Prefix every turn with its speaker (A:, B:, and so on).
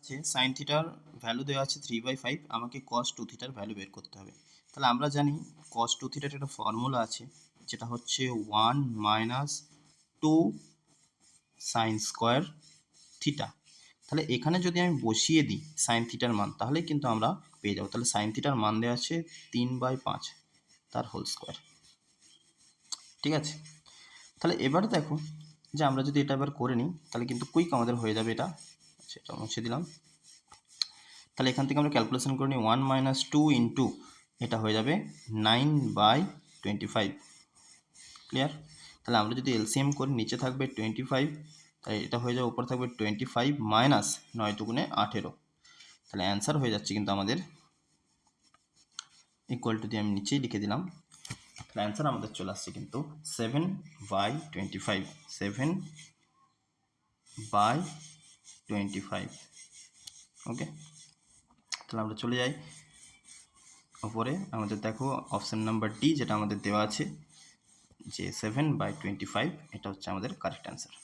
A: আছে সাইন থিটার ভ্যালু দেওয়া আছে 3/5, আমাকে কস 2 থিটার ভ্যালু বের করতে হবে। তাহলে আমরা জানি কস 2 থিটার একটা ফর্মুলা আছে, যেটা হচ্ছে 1 - 2 সাইন স্কোয়ার থিটা। তাহলে এখানে যদি আমি বসিয়ে দিই সাইন থিটার মান, তাহলে কিন্তু আমরা পেয়ে যাবো। তাহলে সাইন থিটার মান দেওয়া আছে 3/5 তার হোল স্কোয়ার। ঠিক আছে, তাহলে এবার দেখো যে আমরা যদি এটা এবার করে নিই তাহলে কিন্তু কুইক আমাদের হয়ে যাবে এটা। সেটা মুছে দিলাম। তাহলে এখান থেকে আমরা ক্যালকুলেশন করে নিই 1 - 2 ইন্টু এটা হয়ে যাবে 9/25। ক্লিয়ার? তাহলে আমরা যদি এলসিএম করি নিচে থাকবে 25, তাই এটা হয়ে যাবে উপর থাকবে 25 মাইনাস 9 দুগুণে 18। তাহলে অ্যান্সার হয়ে যাচ্ছে কিন্তু আমাদের ইকুয়াল টু দিয়ে আমি নিচেই লিখে দিলাম। তাহলে অ্যান্সার আমাদের চলে আসছে কিন্তু 7/25, 7/25। ওকে, তাহলে আমরা চলে যাই ওপরে। আমাদের দেখো অপশান নাম্বার ডি যেটা আমাদের দেওয়া আছে যে 7/25, এটা হচ্ছে আমাদের কারেক্ট অ্যান্সার।